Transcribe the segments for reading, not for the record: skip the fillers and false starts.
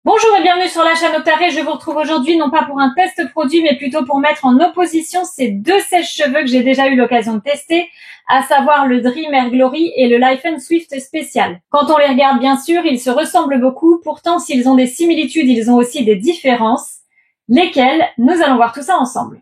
Bonjour et bienvenue sur la chaîne Octaré. Je vous retrouve aujourd'hui non pas pour un test produit mais plutôt pour mettre en opposition ces deux sèche-cheveux que j'ai déjà eu l'occasion de tester, à savoir le Dream Air Glory et le Life & Swift Special. Quand on les regarde bien sûr, ils se ressemblent beaucoup, pourtant s'ils ont des similitudes, ils ont aussi des différences. Lesquelles? Nous allons voir tout ça ensemble.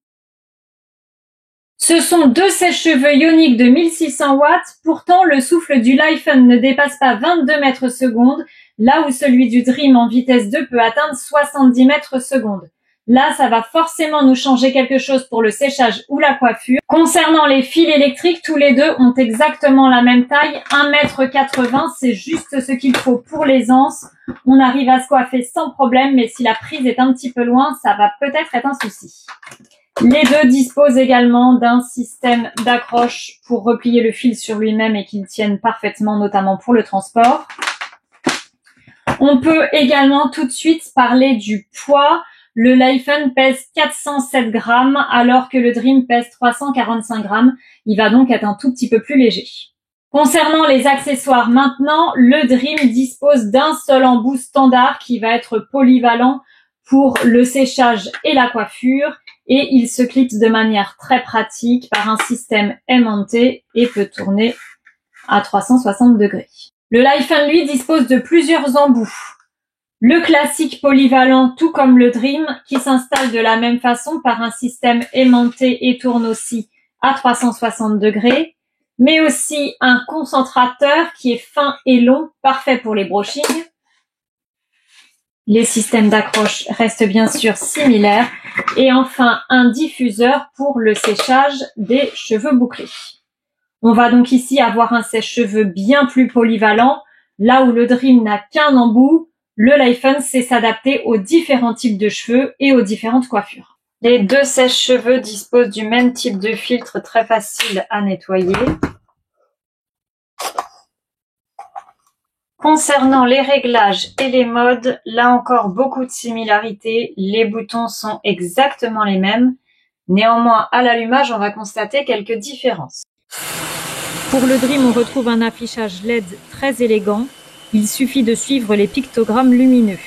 Ce sont deux sèche-cheveux ioniques de 1600 watts, pourtant le souffle du Life & ne dépasse pas 22 mètres secondes, là où celui du Dream en vitesse 2 peut atteindre 70 mètres secondes. Là, ça va forcément nous changer quelque chose pour le séchage ou la coiffure. Concernant les fils électriques, tous les deux ont exactement la même taille, 1,80 m, c'est juste ce qu'il faut pour l'aisance. On arrive à se coiffer sans problème, mais si la prise est un petit peu loin, ça va peut-être être un souci. Les deux disposent également d'un système d'accroche pour replier le fil sur lui-même et qu'il tienne parfaitement, notamment pour le transport. On peut également tout de suite parler du poids. Le Life & pèse 407 grammes alors que le Dream pèse 345 grammes. Il va donc être un tout petit peu plus léger. Concernant les accessoires maintenant, le Dream dispose d'un seul embout standard qui va être polyvalent pour le séchage et la coiffure et il se clipse de manière très pratique par un système aimanté et peut tourner à 360 degrés. Le Life & lui dispose de plusieurs embouts. Le classique polyvalent, tout comme le Dream, qui s'installe de la même façon par un système aimanté et tourne aussi à 360 degrés, mais aussi un concentrateur qui est fin et long, parfait pour les brushings. Les systèmes d'accroche restent bien sûr similaires. Et enfin, un diffuseur pour le séchage des cheveux bouclés. On va donc ici avoir un sèche-cheveux bien plus polyvalent. Là où le Dream n'a qu'un embout, le Life & sait s'adapter aux différents types de cheveux et aux différentes coiffures. Les deux sèche-cheveux disposent du même type de filtre très facile à nettoyer. Concernant les réglages et les modes, là encore beaucoup de similarités. Les boutons sont exactement les mêmes. Néanmoins, à l'allumage, on va constater quelques différences. Pour le Dream, on retrouve un affichage LED très élégant. Il suffit de suivre les pictogrammes lumineux.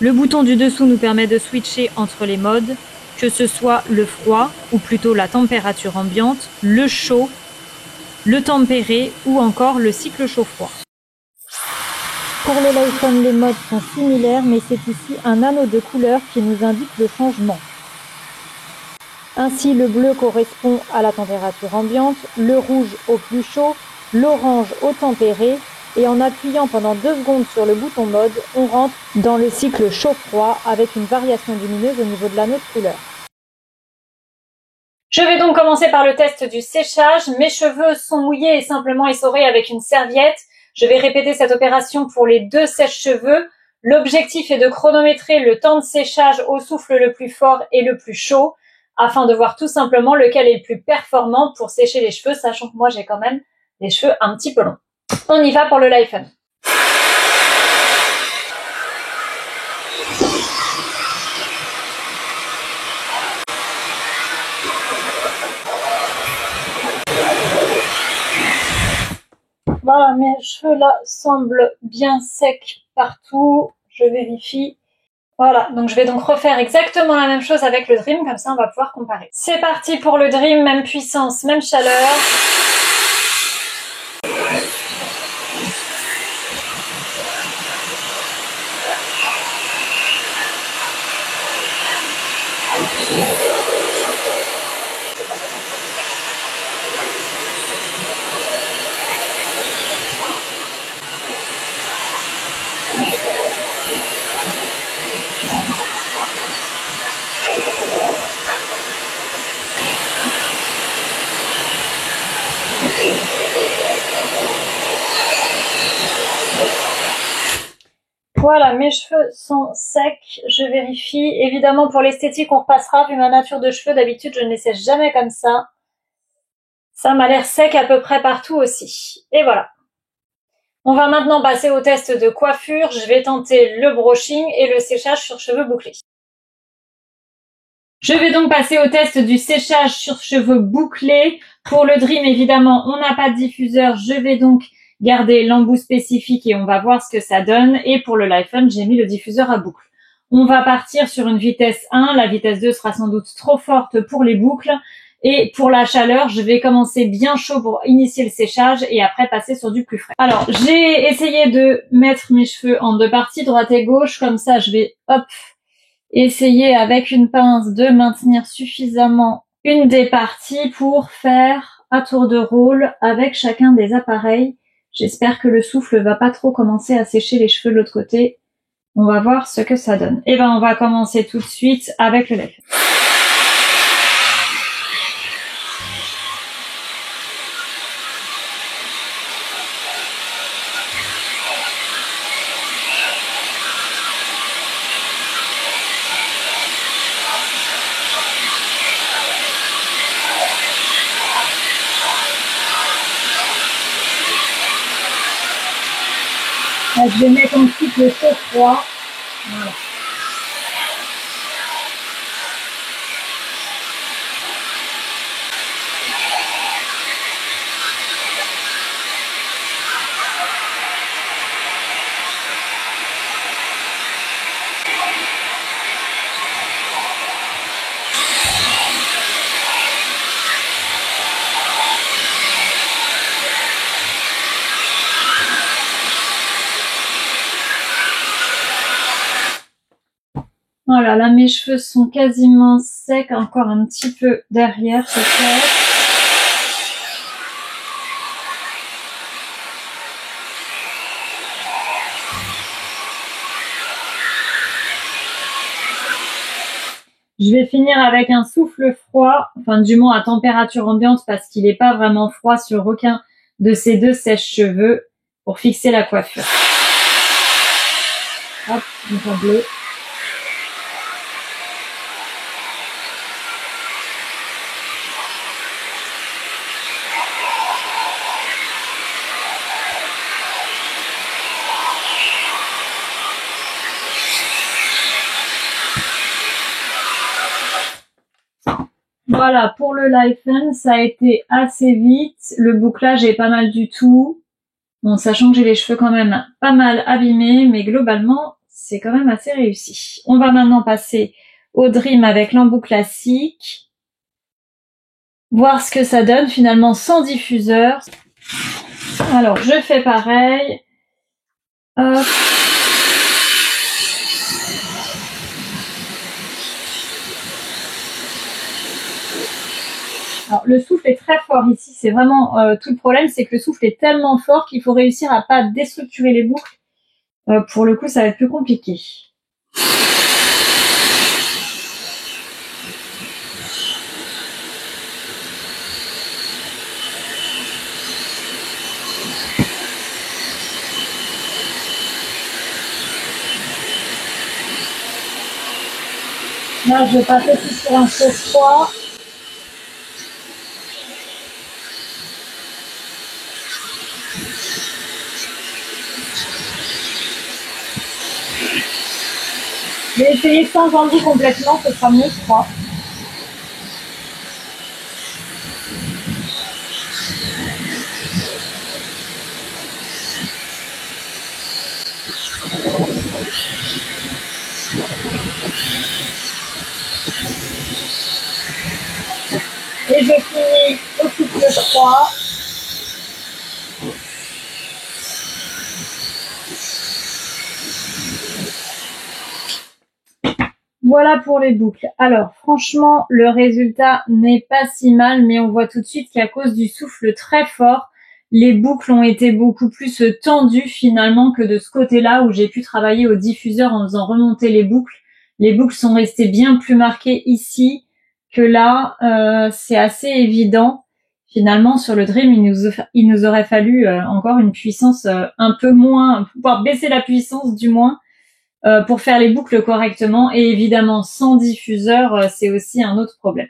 Le bouton du dessous nous permet de switcher entre les modes, que ce soit le froid, ou plutôt la température ambiante, le chaud, le tempéré ou encore le cycle chaud-froid. Pour le Life & les modes sont similaires, mais c'est ici un anneau de couleur qui nous indique le changement. Ainsi, le bleu correspond à la température ambiante, le rouge au plus chaud, l'orange au tempéré, et en appuyant pendant 2 secondes sur le bouton mode, on rentre dans le cycle chaud-froid avec une variation lumineuse au niveau de l'anneau de couleur. Je vais donc commencer par le test du séchage. Mes cheveux sont mouillés et simplement essorés avec une serviette. Je vais répéter cette opération pour les deux sèche-cheveux. L'objectif est de chronométrer le temps de séchage au souffle le plus fort et le plus chaud, afin de voir tout simplement lequel est le plus performant pour sécher les cheveux, sachant que moi j'ai quand même les cheveux un petit peu longs. On y va pour le Life & Voilà, mes cheveux là semblent bien secs partout. Je vérifie. Voilà, donc je vais donc refaire exactement la même chose avec le Dream, comme ça on va pouvoir comparer. C'est parti pour le Dream, même puissance, même chaleur. Voilà, mes cheveux sont secs, je vérifie. Évidemment, pour l'esthétique, on repassera. Vu ma nature de cheveux, d'habitude, je ne les sèche jamais comme ça. Ça m'a l'air sec à peu près partout aussi. Et voilà. On va maintenant passer au test de coiffure. Je vais tenter le brushing et le séchage sur cheveux bouclés. Je vais donc passer au test du séchage sur cheveux bouclés. Pour le Dream, évidemment, on n'a pas de diffuseur. Je vais donc garder l'embout spécifique et on va voir ce que ça donne. Et pour le Life-On, j'ai mis le diffuseur à boucle. On va partir sur une vitesse 1. La vitesse 2 sera sans doute trop forte pour les boucles. Et pour la chaleur, je vais commencer bien chaud pour initier le séchage et après passer sur du plus frais. Alors, j'ai essayé de mettre mes cheveux en deux parties, droite et gauche. Comme ça, je vais, essayer avec une pince de maintenir suffisamment une des parties pour faire à tour de rôle avec chacun des appareils. J'espère que le souffle va pas trop commencer à sécher les cheveux de l'autre côté. On va voir ce que ça donne. Et on va commencer tout de suite avec le lait. Je vais mettre ensuite le chaud froid. Voilà. Voilà, là mes cheveux sont quasiment secs, encore un petit peu derrière peut-être. Je vais finir avec un souffle froid, enfin du moins à température ambiante parce qu'il n'est pas vraiment froid sur aucun de ces deux sèche-cheveux pour fixer la coiffure. Hop, un bleu. Voilà, pour le Life-On, ça a été assez vite. Le bouclage est pas mal du tout. Bon, sachant que j'ai les cheveux quand même pas mal abîmés, mais globalement, c'est quand même assez réussi. On va maintenant passer au Dream avec l'embout classique. Voir ce que ça donne finalement sans diffuseur. Alors, je fais pareil. Hop. Alors, le souffle est très fort ici, c'est vraiment tout le problème, c'est que le souffle est tellement fort qu'il faut réussir à pas déstructurer les boucles. Pour le coup, ça va être plus compliqué. Là, je vais passer tout sur un chaud froid. Je vais essayer sans embout complètement, ce sera mieux, je crois. Et je finis au souffle froid. Voilà pour les boucles. Alors franchement, le résultat n'est pas si mal, mais on voit tout de suite qu'à cause du souffle très fort, les boucles ont été beaucoup plus tendues finalement que de ce côté-là où j'ai pu travailler au diffuseur en faisant remonter les boucles. Les boucles sont restées bien plus marquées ici que là. C'est assez évident. Finalement, sur le Dream, il nous aurait fallu encore une puissance un peu moins, pouvoir baisser la puissance du moins, pour faire les boucles correctement. Et évidemment, sans diffuseur, c'est aussi un autre problème.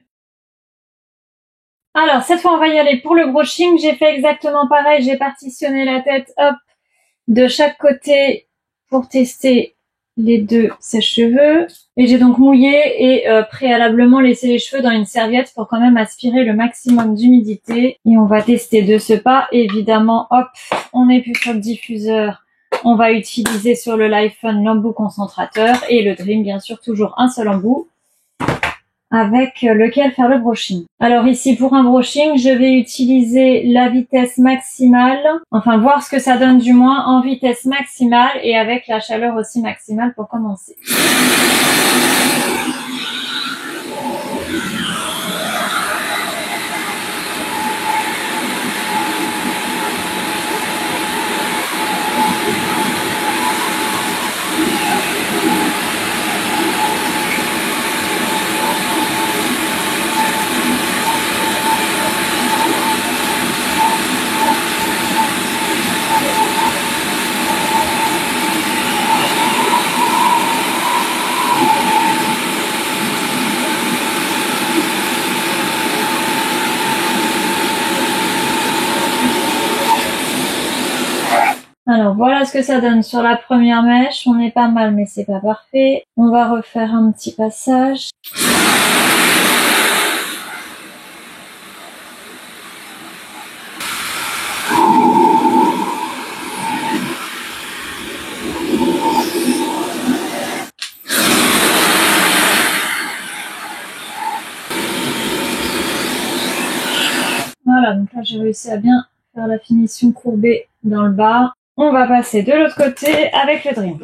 Alors, cette fois, on va y aller pour le brushing. J'ai fait exactement pareil. J'ai partitionné la tête, de chaque côté pour tester les deux sèche-cheveux. Et j'ai donc mouillé et préalablement laissé les cheveux dans une serviette pour quand même aspirer le maximum d'humidité. Et on va tester de ce pas. Évidemment, hop, on n'est plus sur le diffuseur. On va utiliser sur le l'iPhone l'embout concentrateur et le Dream, bien sûr, toujours un seul embout avec lequel faire le brushing. Alors ici, pour un brushing, je vais utiliser la vitesse maximale, enfin voir ce que ça donne du moins en vitesse maximale et avec la chaleur aussi maximale pour commencer. Alors voilà ce que ça donne sur la première mèche. On est pas mal mais c'est pas parfait. On va refaire un petit passage. Voilà, donc là j'ai réussi à bien faire la finition courbée dans le bas. On va passer de l'autre côté avec le Dream.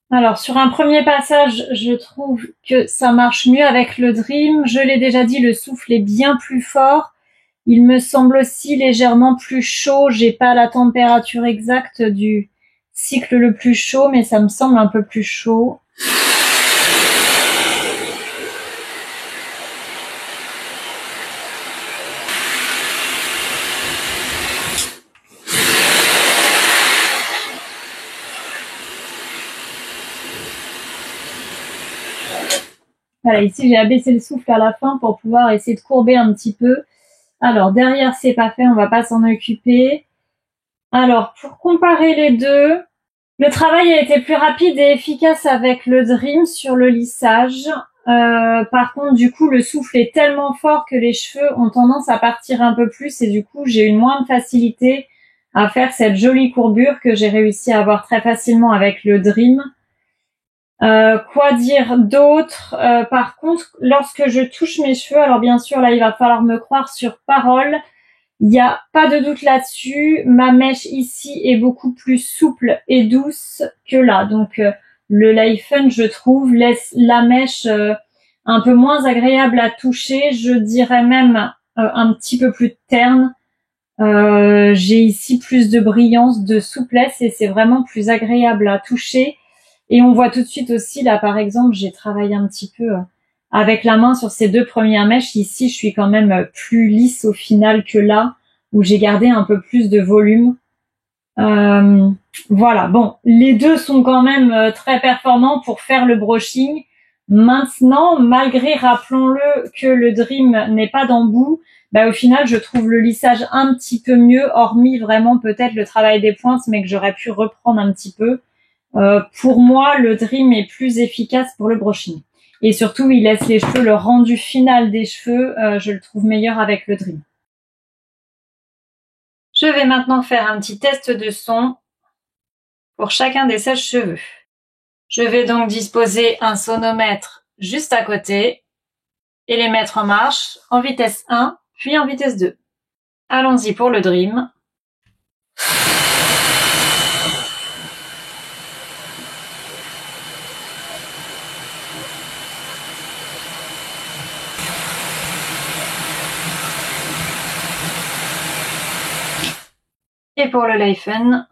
Alors sur un premier passage, je trouve que ça marche mieux avec le Dream. Je l'ai déjà dit, le souffle est bien plus fort. Il me semble aussi légèrement plus chaud. J'ai pas la température exacte du cycle le plus chaud, mais ça me semble un peu plus chaud. Voilà, ici j'ai abaissé le souffle à la fin pour pouvoir essayer de courber un petit peu. Alors derrière c'est pas fait, on va pas s'en occuper. Alors pour comparer les deux, le travail a été plus rapide et efficace avec le Dream sur le lissage. Par contre du coup le souffle est tellement fort que les cheveux ont tendance à partir un peu plus et du coup j'ai une moindre facilité à faire cette jolie courbure que j'ai réussi à avoir très facilement avec le Dream. Quoi dire d'autre? Par contre, lorsque je touche mes cheveux, alors bien sûr là il va falloir me croire sur parole, il n'y a pas de doute là-dessus, ma mèche ici est beaucoup plus souple et douce que là. Donc le l'iPhone, je trouve, laisse la mèche un peu moins agréable à toucher, je dirais même un petit peu plus terne. J'ai ici plus de brillance, de souplesse et c'est vraiment plus agréable à toucher. Et on voit tout de suite aussi, là par exemple, j'ai travaillé un petit peu avec la main sur ces deux premières mèches. Ici, je suis quand même plus lisse au final que là, où j'ai gardé un peu plus de volume. Voilà, bon, les deux sont quand même très performants pour faire le brushing. Maintenant, malgré, rappelons-le, que le Dream n'est pas d'embout, bah, au final, je trouve le lissage un petit peu mieux, hormis vraiment peut-être le travail des pointes, mais que j'aurais pu reprendre un petit peu. Pour moi, le Dream est plus efficace pour le brushing. Et surtout, il laisse les cheveux, le rendu final des cheveux, je le trouve meilleur avec le Dream. Je vais maintenant faire un petit test de son pour chacun des sèche-cheveux. Je vais donc disposer un sonomètre juste à côté et les mettre en marche en vitesse 1 puis en vitesse 2. Allons-y pour le Dream. Et pour le l'iPhone.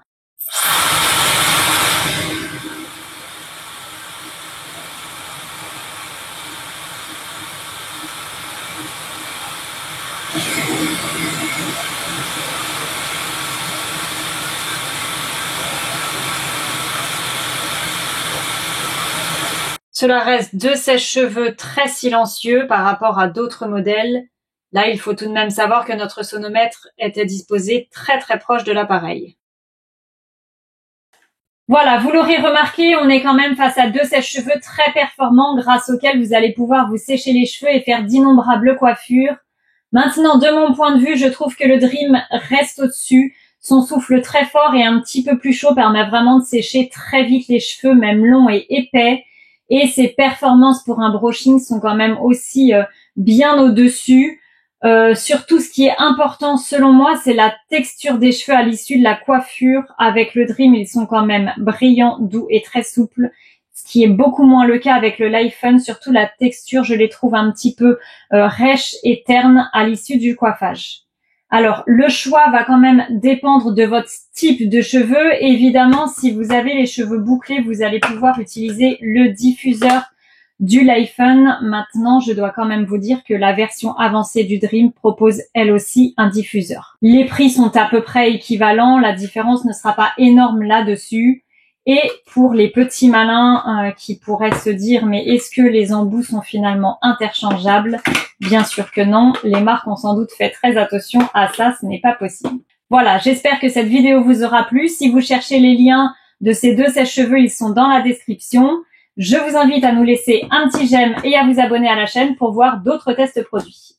Cela reste 2 sèche-cheveux très silencieux par rapport à d'autres modèles. Là, il faut tout de même savoir que notre sonomètre était disposé très très proche de l'appareil. Voilà, vous l'aurez remarqué, on est quand même face à 2 sèche-cheveux très performants grâce auxquels vous allez pouvoir vous sécher les cheveux et faire d'innombrables coiffures. Maintenant, de mon point de vue, je trouve que le Dream reste au-dessus. Son souffle très fort et un petit peu plus chaud permet vraiment de sécher très vite les cheveux, même longs et épais. Et ses performances pour un brushing sont quand même aussi bien au-dessus. Surtout, ce qui est important selon moi, c'est la texture des cheveux à l'issue de la coiffure. Avec le Dream, ils sont quand même brillants, doux et très souples, ce qui est beaucoup moins le cas avec le Lifen. Surtout la texture, je les trouve un petit peu rêches et ternes à l'issue du coiffage. Alors, le choix va quand même dépendre de votre type de cheveux. Évidemment, si vous avez les cheveux bouclés, vous allez pouvoir utiliser le diffuseur du Lifen. Maintenant, je dois quand même vous dire que la version avancée du Dream propose elle aussi un diffuseur. Les prix sont à peu près équivalents, la différence ne sera pas énorme là-dessus. Et pour les petits malins qui pourraient se dire « mais est-ce que les embouts sont finalement interchangeables ?» Bien sûr que non, les marques ont sans doute fait très attention à ça, ce n'est pas possible. Voilà, j'espère que cette vidéo vous aura plu. Si vous cherchez les liens de ces 2 sèche-cheveux, ils sont dans la description. Je vous invite à nous laisser un petit j'aime et à vous abonner à la chaîne pour voir d'autres tests produits.